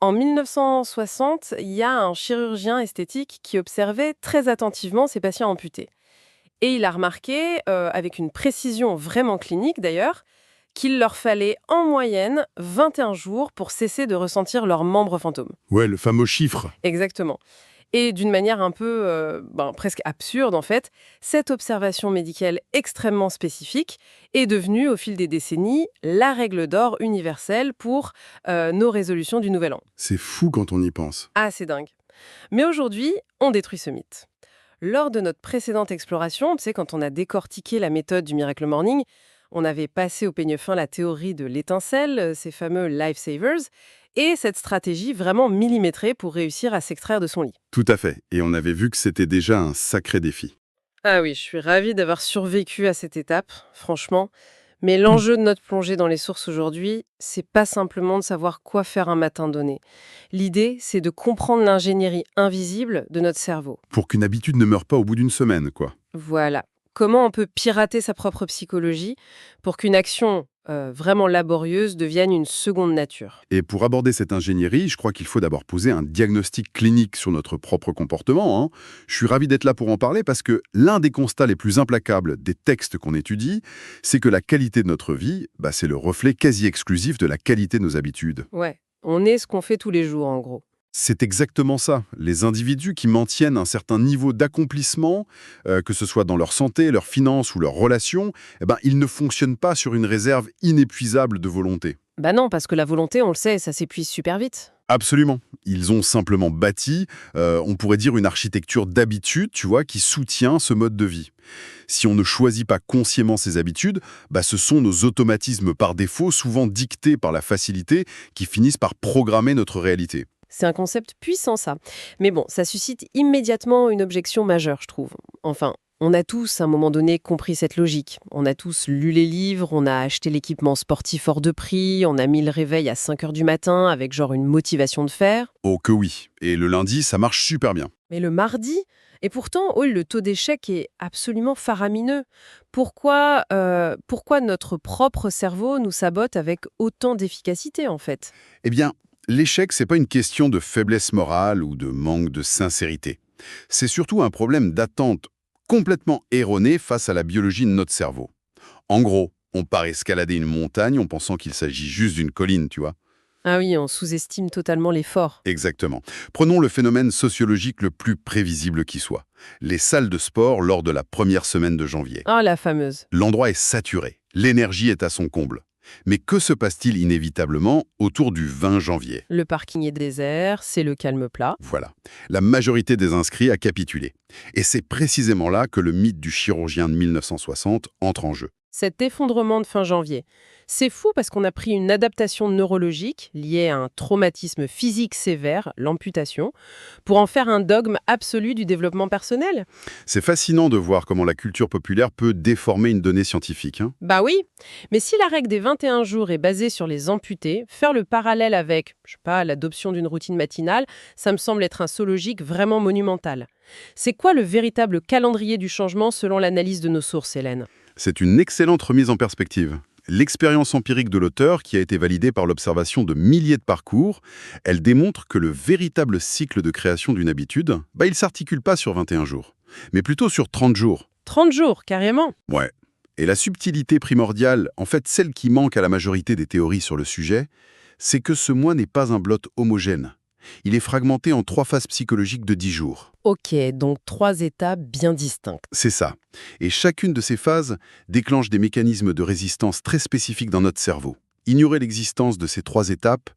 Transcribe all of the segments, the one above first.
En 1960, il y a un chirurgien esthétique qui observait très attentivement ses patients amputés. Et il a remarqué, avec une précision vraiment clinique d'ailleurs, qu'il leur fallait en moyenne 21 jours pour cesser de ressentir leurs membres fantômes. Ouais, le fameux chiffre. Exactement. Et d'une manière un peu presque absurde en fait, cette observation médicale extrêmement spécifique est devenue au fil des décennies la règle d'or universelle pour nos résolutions du Nouvel An. C'est fou quand on y pense. Ah, c'est dingue. Mais aujourd'hui, on détruit ce mythe. Lors de notre précédente exploration, tu sais, quand on a décortiqué la méthode du Miracle Morning, on avait passé au peigne fin la théorie de l'étincelle, ces fameux lifesavers, et cette stratégie vraiment millimétrée pour réussir à s'extraire de son lit. Tout à fait. Et on avait vu que c'était déjà un sacré défi. Ah oui, je suis ravie d'avoir survécu à cette étape, franchement. Mais l'enjeu de notre plongée dans les sources aujourd'hui, c'est pas simplement de savoir quoi faire un matin donné. L'idée, c'est de comprendre l'ingénierie invisible de notre cerveau. Pour qu'une habitude ne meure pas au bout d'une semaine, quoi. Voilà. Comment on peut pirater sa propre psychologie pour qu'une action vraiment laborieuse devienne une seconde nature. Et pour aborder cette ingénierie, je crois qu'il faut d'abord poser un diagnostic clinique sur notre propre comportement, hein. Je suis ravi d'être là pour en parler parce que l'un des constats les plus implacables des textes qu'on étudie, c'est que la qualité de notre vie, c'est le reflet quasi exclusif de la qualité de nos habitudes. Ouais, on est ce qu'on fait tous les jours en gros. C'est exactement ça. Les individus qui maintiennent un certain niveau d'accomplissement, que ce soit dans leur santé, leurs finances ou leurs relations, ils ne fonctionnent pas sur une réserve inépuisable de volonté. Bah non, parce que la volonté, on le sait, ça s'épuise super vite. Absolument. Ils ont simplement bâti, on pourrait dire, une architecture d'habitude, tu vois, qui soutient ce mode de vie. Si on ne choisit pas consciemment ces habitudes, ce sont nos automatismes par défaut, souvent dictés par la facilité, qui finissent par programmer notre réalité. C'est un concept puissant, ça. Mais bon, ça suscite immédiatement une objection majeure, je trouve. Enfin, on a tous, à un moment donné, compris cette logique. On a tous lu les livres, on a acheté l'équipement sportif hors de prix, on a mis le réveil à 5 heures du matin avec genre une motivation de faire. Oh que oui. Et le lundi, ça marche super bien. Mais le mardi, et pourtant, oh, le taux d'échec est absolument faramineux. Pourquoi notre propre cerveau nous sabote avec autant d'efficacité, en fait? Eh bien, l'échec, c'est pas une question de faiblesse morale ou de manque de sincérité. C'est surtout un problème d'attente complètement erronée face à la biologie de notre cerveau. En gros, on part escalader une montagne en pensant qu'il s'agit juste d'une colline, tu vois. Ah oui, on sous-estime totalement l'effort. Exactement. Prenons le phénomène sociologique le plus prévisible qui soit. Les salles de sport lors de la première semaine de janvier. Ah, la fameuse. L'endroit est saturé, l'énergie est à son comble. Mais que se passe-t-il inévitablement autour du 20 janvier? Le parking est désert, c'est le calme plat. Voilà. La majorité des inscrits a capitulé. Et c'est précisément là que le mythe du chirurgien de 1960 entre en jeu. Cet effondrement de fin janvier, c'est fou parce qu'on a pris une adaptation neurologique liée à un traumatisme physique sévère, l'amputation, pour en faire un dogme absolu du développement personnel. C'est fascinant de voir comment la culture populaire peut déformer une donnée scientifique, hein. Bah oui, mais si la règle des 21 jours est basée sur les amputés, faire le parallèle avec, je sais pas, l'adoption d'une routine matinale, ça me semble être un saut logique vraiment monumental. C'est quoi le véritable calendrier du changement selon l'analyse de nos sources, Hélène? C'est une excellente remise en perspective. L'expérience empirique de l'auteur, qui a été validée par l'observation de milliers de parcours, elle démontre que le véritable cycle de création d'une habitude, il ne s'articule pas sur 21 jours, mais plutôt sur 30 jours. 30 jours, carrément. Ouais. Et la subtilité primordiale, en fait celle qui manque à la majorité des théories sur le sujet, c'est que ce mois n'est pas un blot homogène. Il est fragmenté en 3 phases psychologiques de 10 jours. Ok, donc 3 étapes bien distinctes. C'est ça. Et chacune de ces phases déclenche des mécanismes de résistance très spécifiques dans notre cerveau. Ignorer l'existence de ces 3 étapes,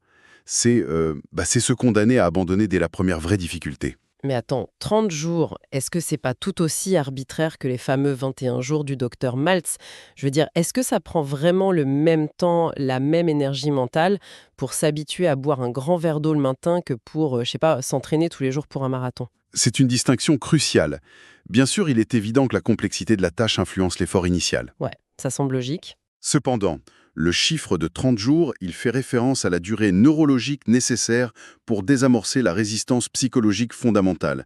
c'est se condamner à abandonner dès la première vraie difficulté. Mais attends, 30 jours, est-ce que c'est pas tout aussi arbitraire que les fameux 21 jours du docteur Maltz? Je veux dire, est-ce que ça prend vraiment le même temps, la même énergie mentale pour s'habituer à boire un grand verre d'eau le matin que pour, je sais pas, s'entraîner tous les jours pour un marathon? C'est une distinction cruciale. Bien sûr, il est évident que la complexité de la tâche influence l'effort initial. Ouais, ça semble logique. Cependant, le chiffre de 30 jours, il fait référence à la durée neurologique nécessaire pour désamorcer la résistance psychologique fondamentale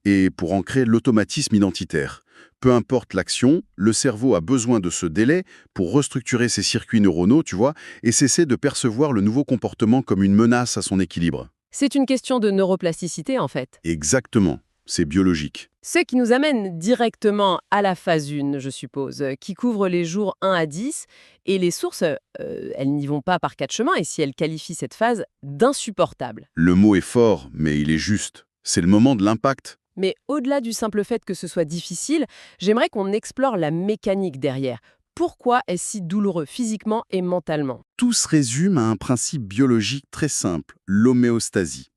et pour ancrer l'automatisme identitaire. Peu importe l'action, le cerveau a besoin de ce délai pour restructurer ses circuits neuronaux, tu vois, et cesser de percevoir le nouveau comportement comme une menace à son équilibre. C'est une question de neuroplasticité, en fait. Exactement, c'est biologique. Ce qui nous amène directement à la phase 1, je suppose, qui couvre les jours 1 à 10, et les sources, elles n'y vont pas par quatre chemins, et si elles qualifient cette phase d'insupportable. Le mot est fort, mais il est juste. C'est le moment de l'impact. Mais au-delà du simple fait que ce soit difficile, j'aimerais qu'on explore la mécanique derrière. Pourquoi est-ce si douloureux physiquement et mentalement? Tout se résume à un principe biologique très simple, l'homéostasie.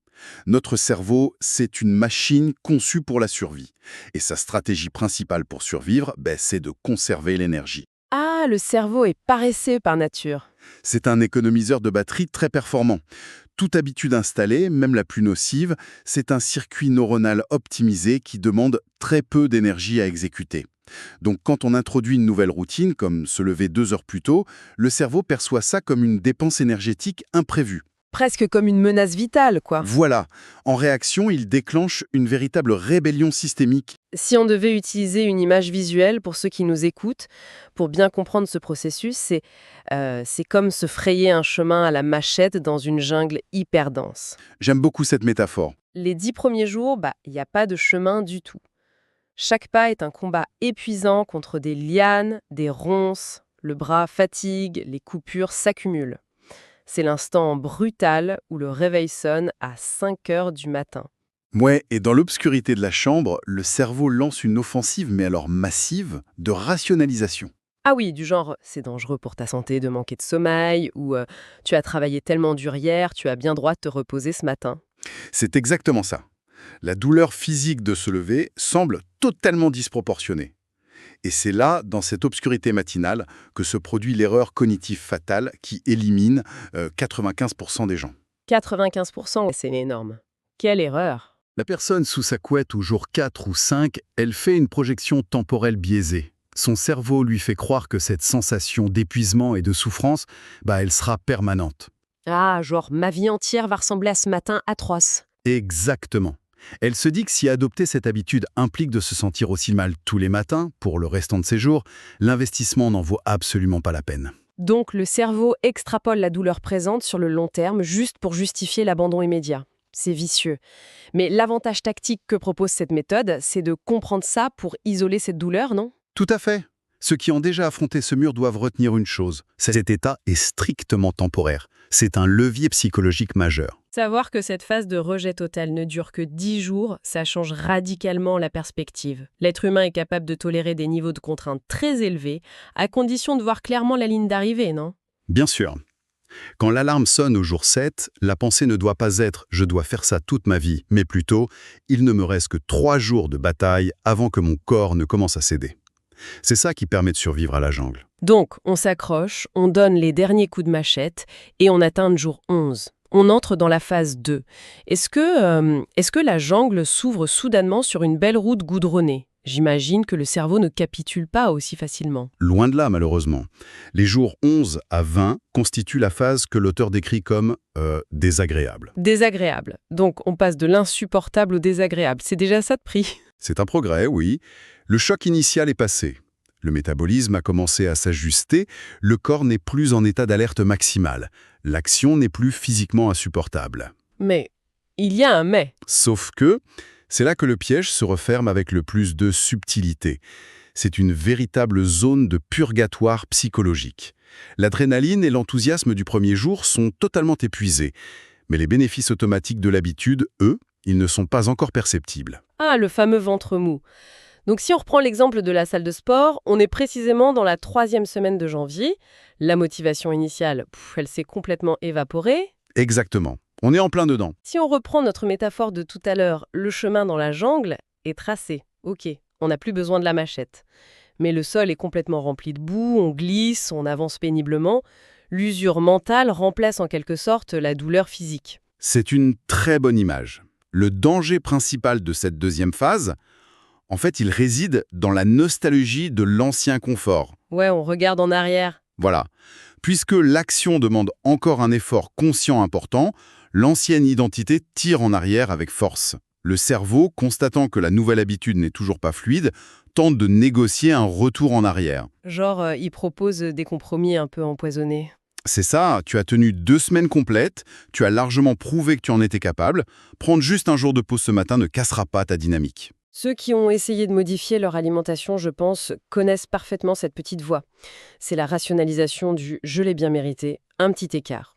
Notre cerveau, c'est une machine conçue pour la survie. Et sa stratégie principale pour survivre, c'est de conserver l'énergie. Ah, le cerveau est paresseux par nature. C'est un économiseur de batterie très performant. Toute habitude installée, même la plus nocive, c'est un circuit neuronal optimisé qui demande très peu d'énergie à exécuter. Donc quand on introduit une nouvelle routine, comme se lever 2 heures plus tôt, le cerveau perçoit ça comme une dépense énergétique imprévue. Presque comme une menace vitale, quoi. Voilà. En réaction, il déclenche une véritable rébellion systémique. Si on devait utiliser une image visuelle pour ceux qui nous écoutent, pour bien comprendre ce processus, c'est comme se frayer un chemin à la machette dans une jungle hyper dense. J'aime beaucoup cette métaphore. Les 10 premiers jours, il n'y a pas de chemin du tout. Chaque pas est un combat épuisant contre des lianes, des ronces, le bras fatigue, les coupures s'accumulent. C'est l'instant brutal où le réveil sonne à 5 heures du matin. Ouais, et dans l'obscurité de la chambre, le cerveau lance une offensive, mais alors massive, de rationalisation. Ah oui, du genre, c'est dangereux pour ta santé de manquer de sommeil, ou tu as travaillé tellement dur hier, tu as bien droit de te reposer ce matin. C'est exactement ça. La douleur physique de se lever semble totalement disproportionnée. Et c'est là, dans cette obscurité matinale, que se produit l'erreur cognitive fatale qui élimine 95% des gens. 95%, c'est énorme. Quelle erreur! La personne sous sa couette au jour 4 ou 5, elle fait une projection temporelle biaisée. Son cerveau lui fait croire que cette sensation d'épuisement et de souffrance, elle sera permanente. Ah, genre, ma vie entière va ressembler à ce matin atroce. Exactement. Elle se dit que si adopter cette habitude implique de se sentir aussi mal tous les matins, pour le restant de ses jours, l'investissement n'en vaut absolument pas la peine. Donc, le cerveau extrapole la douleur présente sur le long terme juste pour justifier l'abandon immédiat. C'est vicieux. Mais l'avantage tactique que propose cette méthode, c'est de comprendre ça pour isoler cette douleur, non? Tout à fait. Ceux qui ont déjà affronté ce mur doivent retenir une chose. Cet état est strictement temporaire. C'est un levier psychologique majeur. Savoir que cette phase de rejet total ne dure que 10 jours, ça change radicalement la perspective. L'être humain est capable de tolérer des niveaux de contrainte très élevés, à condition de voir clairement la ligne d'arrivée, non? Bien sûr. Quand l'alarme sonne au jour 7, la pensée ne doit pas être « je dois faire ça toute ma vie », mais plutôt « il ne me reste que 3 jours de bataille avant que mon corps ne commence à céder ». C'est ça qui permet de survivre à la jungle. Donc, on s'accroche, on donne les derniers coups de machette et on atteint le jour 11. On entre dans la phase 2. Est-ce que la jungle s'ouvre soudainement sur une belle route goudronnée? J'imagine que le cerveau ne capitule pas aussi facilement. Loin de là, malheureusement. Les jours 11 à 20 constituent la phase que l'auteur décrit comme désagréable. Désagréable. Donc, on passe de l'insupportable au désagréable. C'est déjà ça de prix. C'est un progrès, oui. Le choc initial est passé. Le métabolisme a commencé à s'ajuster, le corps n'est plus en état d'alerte maximale. L'action n'est plus physiquement insupportable. Mais il y a un mais. Sauf que c'est là que le piège se referme avec le plus de subtilité. C'est une véritable zone de purgatoire psychologique. L'adrénaline et l'enthousiasme du premier jour sont totalement épuisés. Mais les bénéfices automatiques de l'habitude, eux, ils ne sont pas encore perceptibles. Ah, le fameux ventre mou. Donc si on reprend l'exemple de la salle de sport, on est précisément dans la 3e semaine de janvier. La motivation initiale, elle s'est complètement évaporée. Exactement. On est en plein dedans. Si on reprend notre métaphore de tout à l'heure, le chemin dans la jungle est tracé. Ok, on n'a plus besoin de la machette. Mais le sol est complètement rempli de boue, on glisse, on avance péniblement. L'usure mentale remplace en quelque sorte la douleur physique. C'est une très bonne image. Le danger principal de cette deuxième phase, en fait, il réside dans la nostalgie de l'ancien confort. Ouais, on regarde en arrière. Voilà. Puisque l'action demande encore un effort conscient important, l'ancienne identité tire en arrière avec force. Le cerveau, constatant que la nouvelle habitude n'est toujours pas fluide, tente de négocier un retour en arrière. Genre, il propose des compromis un peu empoisonnés. C'est ça, tu as tenu 2 semaines complètes, tu as largement prouvé que tu en étais capable. Prendre juste un jour de pause ce matin ne cassera pas ta dynamique. Ceux qui ont essayé de modifier leur alimentation, je pense, connaissent parfaitement cette petite voie. C'est la rationalisation du «je l'ai bien mérité», un petit écart.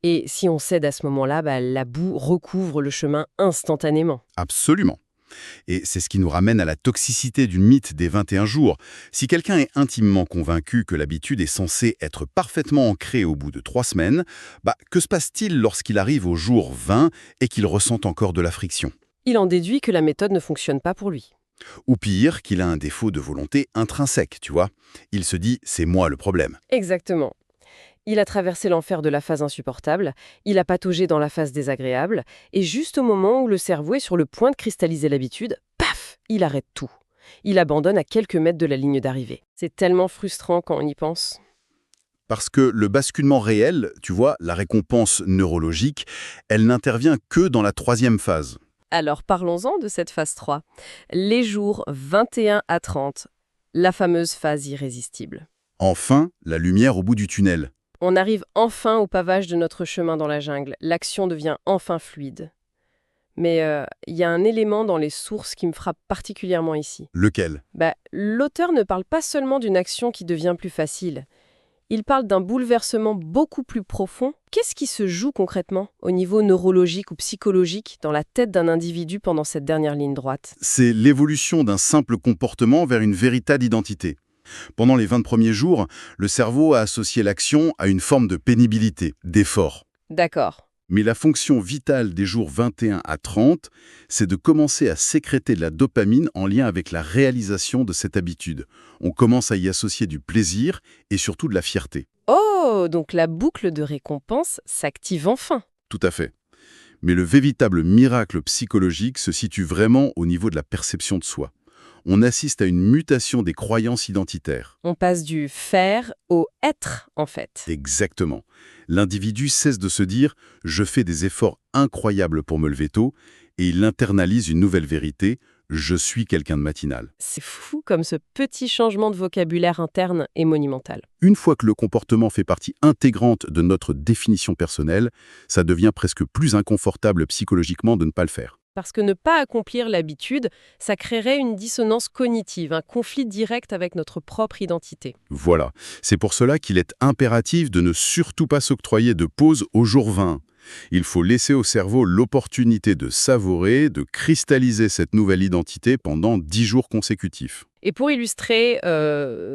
Et si on cède à ce moment-là, la boue recouvre le chemin instantanément. Absolument. Et c'est ce qui nous ramène à la toxicité du mythe des 21 jours. Si quelqu'un est intimement convaincu que l'habitude est censée être parfaitement ancrée au bout de 3 semaines, que se passe-t-il lorsqu'il arrive au jour 20 et qu'il ressent encore de la friction? Il en déduit que la méthode ne fonctionne pas pour lui. Ou pire, qu'il a un défaut de volonté intrinsèque, tu vois. Il se dit « c'est moi le problème ». Exactement. Il a traversé l'enfer de la phase insupportable, il a pataugé dans la phase désagréable, et juste au moment où le cerveau est sur le point de cristalliser l'habitude, paf, il arrête tout. Il abandonne à quelques mètres de la ligne d'arrivée. C'est tellement frustrant quand on y pense. Parce que le basculement réel, tu vois, la récompense neurologique, elle n'intervient que dans la 3e phase. Alors parlons-en de cette phase 3. Les jours 21 à 30, la fameuse phase irrésistible. Enfin, la lumière au bout du tunnel. On arrive enfin au pavage de notre chemin dans la jungle. L'action devient enfin fluide. Mais il y a un élément dans les sources qui me frappe particulièrement ici. Lequel? L'auteur ne parle pas seulement d'une action qui devient plus facile. Il parle d'un bouleversement beaucoup plus profond. Qu'est-ce qui se joue concrètement au niveau neurologique ou psychologique dans la tête d'un individu pendant cette dernière ligne droite? C'est l'évolution d'un simple comportement vers une véritable identité. Pendant les 20 premiers jours, le cerveau a associé l'action à une forme de pénibilité, d'effort. D'accord. Mais la fonction vitale des jours 21 à 30, c'est de commencer à sécréter de la dopamine en lien avec la réalisation de cette habitude. On commence à y associer du plaisir et surtout de la fierté. Oh, donc la boucle de récompense s'active enfin. Tout à fait. Mais le véritable miracle psychologique se situe vraiment au niveau de la perception de soi. On assiste à une mutation des croyances identitaires. On passe du faire au être, en fait. Exactement. L'individu cesse de se dire « je fais des efforts incroyables pour me lever tôt » et il internalise une nouvelle vérité « je suis quelqu'un de matinal ». C'est fou comme ce petit changement de vocabulaire interne est monumental. Une fois que le comportement fait partie intégrante de notre définition personnelle, ça devient presque plus inconfortable psychologiquement de ne pas le faire. Parce que ne pas accomplir l'habitude, ça créerait une dissonance cognitive, un conflit direct avec notre propre identité. Voilà. C'est pour cela qu'il est impératif de ne surtout pas s'octroyer de pause au jour 20. Il faut laisser au cerveau l'opportunité de savourer, de cristalliser cette nouvelle identité pendant 10 jours consécutifs. Et pour illustrer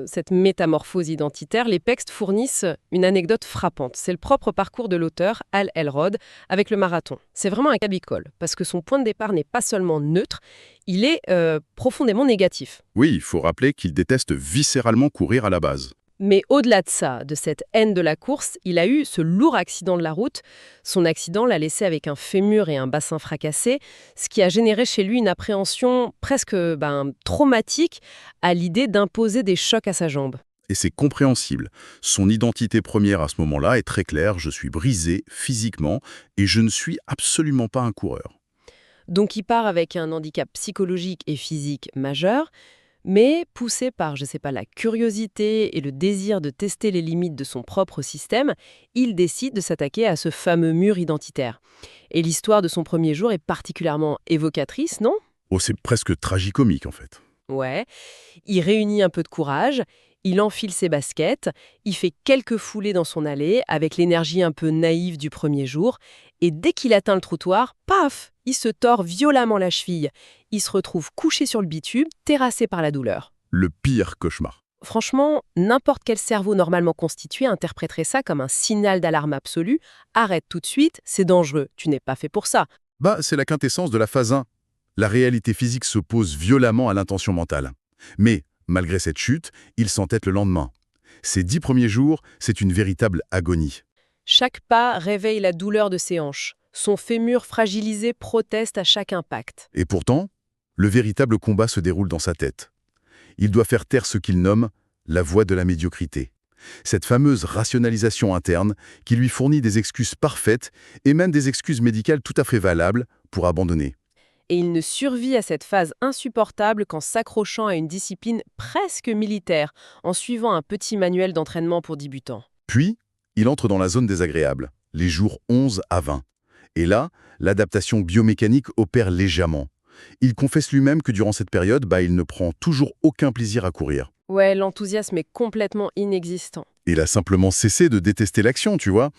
cette métamorphose identitaire, les textes fournissent une anecdote frappante. C'est le propre parcours de l'auteur, Hal Elrod, avec le marathon. C'est vraiment un cas d'école, parce que son point de départ n'est pas seulement neutre, il est profondément négatif. Oui, il faut rappeler qu'il déteste viscéralement courir à la base. Mais au-delà de ça, de cette haine de la course, il a eu ce lourd accident de la route. Son accident l'a laissé avec un fémur et un bassin fracassés, ce qui a généré chez lui une appréhension presque traumatique à l'idée d'imposer des chocs à sa jambe. Et c'est compréhensible. Son identité première à ce moment-là est très claire, je suis brisé physiquement et je ne suis absolument pas un coureur. Donc il part avec un handicap psychologique et physique majeur, mais poussé par, la curiosité et le désir de tester les limites de son propre système, il décide de s'attaquer à ce fameux mur identitaire. Et l'histoire de son premier jour est particulièrement évocatrice, non ? Oh, c'est presque tragicomique en fait. Ouais. Il réunit un peu de courage, il enfile ses baskets, il fait quelques foulées dans son allée avec l'énergie un peu naïve du premier jour, et dès qu'il atteint le trottoir, paf, il se tord violemment la cheville. Il se retrouve couché sur le bitume, terrassé par la douleur. Le pire cauchemar. Franchement, n'importe quel cerveau normalement constitué interpréterait ça comme un signal d'alarme absolu. Arrête tout de suite, c'est dangereux, tu n'es pas fait pour ça. C'est la quintessence de la phase 1. La réalité physique s'oppose violemment à l'intention mentale. Mais, malgré cette chute, il s'entête le lendemain. Ces 10 premiers jours, c'est une véritable agonie. Chaque pas réveille la douleur de ses hanches. Son fémur fragilisé proteste à chaque impact. Et pourtant, le véritable combat se déroule dans sa tête. Il doit faire taire ce qu'il nomme la voie de la médiocrité. Cette fameuse rationalisation interne qui lui fournit des excuses parfaites et même des excuses médicales tout à fait valables pour abandonner. Et il ne survit à cette phase insupportable qu'en s'accrochant à une discipline presque militaire, en suivant un petit manuel d'entraînement pour débutants. Puis, Il entre dans la zone désagréable, les jours 11 à 20. Et là, l'adaptation biomécanique opère légèrement. Il confesse lui-même que durant cette période, il ne prend toujours aucun plaisir à courir. Ouais, l'enthousiasme est complètement inexistant. Il a simplement cessé de détester l'action, tu vois.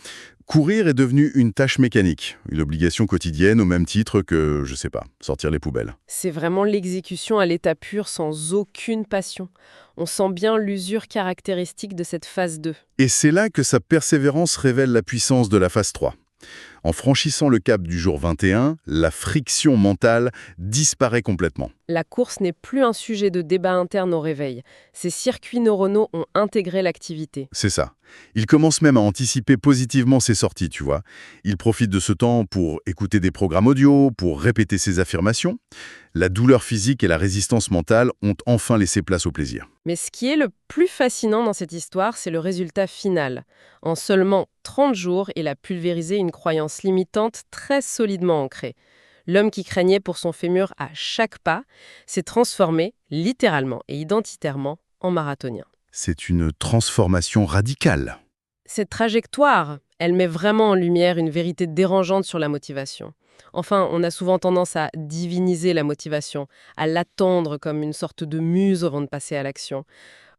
Courir est devenu une tâche mécanique, une obligation quotidienne au même titre que, je sais pas, sortir les poubelles. C'est vraiment l'exécution à l'état pur sans aucune passion. On sent bien l'usure caractéristique de cette phase 2. Et c'est là que sa persévérance révèle la puissance de la phase 3. En franchissant le cap du jour 21, la friction mentale disparaît complètement. La course n'est plus un sujet de débat interne au réveil. Ces circuits neuronaux ont intégré l'activité. C'est ça. Il commence même à anticiper positivement ses sorties, tu vois. Il profite de ce temps pour écouter des programmes audio, pour répéter ses affirmations. La douleur physique et la résistance mentale ont enfin laissé place au plaisir. Mais ce qui est le plus fascinant dans cette histoire, c'est le résultat final. En seulement 30 jours, il a pulvérisé une croyance limitante très solidement ancrée. L'homme qui craignait pour son fémur à chaque pas s'est transformé, littéralement et identitairement, en marathonien. C'est une transformation radicale. Cette trajectoire, elle met vraiment en lumière une vérité dérangeante sur la motivation. Enfin, on a souvent tendance à diviniser la motivation, à l'attendre comme une sorte de muse avant de passer à l'action.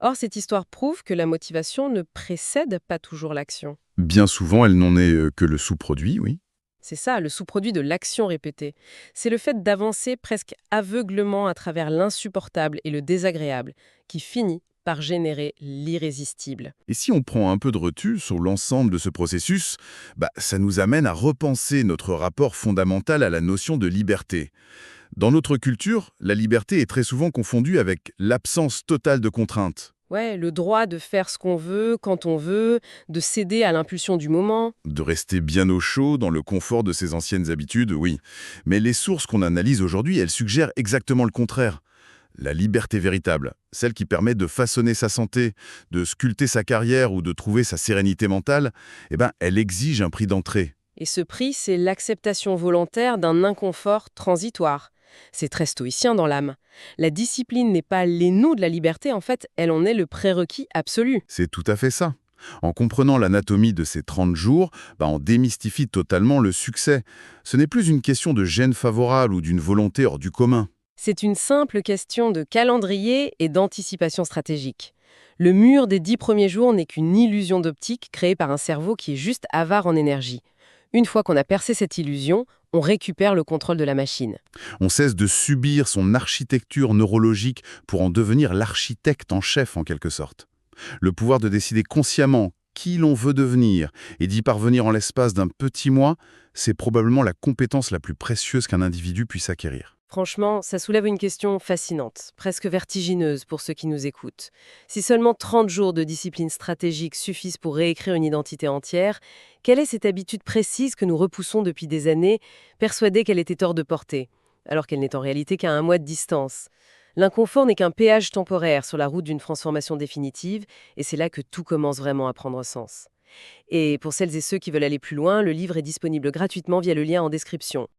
Or, cette histoire prouve que la motivation ne précède pas toujours l'action. Bien souvent, elle n'en est que le sous-produit, oui. C'est ça, le sous-produit de l'action répétée. C'est le fait d'avancer presque aveuglement à travers l'insupportable et le désagréable qui finit par générer l'irrésistible. Et si on prend un peu de recul sur l'ensemble de ce processus, ça nous amène à repenser notre rapport fondamental à la notion de liberté. Dans notre culture, la liberté est très souvent confondue avec l'absence totale de contraintes. Ouais, le droit de faire ce qu'on veut, quand on veut, de céder à l'impulsion du moment. De rester bien au chaud dans le confort de ses anciennes habitudes, oui. Mais les sources qu'on analyse aujourd'hui, elles suggèrent exactement le contraire. La liberté véritable, celle qui permet de façonner sa santé, de sculpter sa carrière ou de trouver sa sérénité mentale, elle exige un prix d'entrée. Et ce prix, c'est l'acceptation volontaire d'un inconfort transitoire. C'est très stoïcien dans l'âme. La discipline n'est pas l'énou de la liberté, en fait, elle en est le prérequis absolu. C'est tout à fait ça. En comprenant l'anatomie de ces 30 jours, on démystifie totalement le succès. Ce n'est plus une question de gène favorable ou d'une volonté hors du commun. C'est une simple question de calendrier et d'anticipation stratégique. Le mur des 10 premiers jours n'est qu'une illusion d'optique créée par un cerveau qui est juste avare en énergie. Une fois qu'on a percé cette illusion, on récupère le contrôle de la machine. On cesse de subir son architecture neurologique pour en devenir l'architecte en chef en quelque sorte. Le pouvoir de décider consciemment qui l'on veut devenir et d'y parvenir en l'espace d'un petit mois, c'est probablement la compétence la plus précieuse qu'un individu puisse acquérir. Franchement, ça soulève une question fascinante, presque vertigineuse pour ceux qui nous écoutent. Si seulement 30 jours de discipline stratégique suffisent pour réécrire une identité entière, quelle est cette habitude précise que nous repoussons depuis des années, persuadés qu'elle était hors de portée, alors qu'elle n'est en réalité qu'à un mois de distance? L'inconfort n'est qu'un péage temporaire sur la route d'une transformation définitive, et c'est là que tout commence vraiment à prendre sens. Et pour celles et ceux qui veulent aller plus loin, le livre est disponible gratuitement via le lien en description.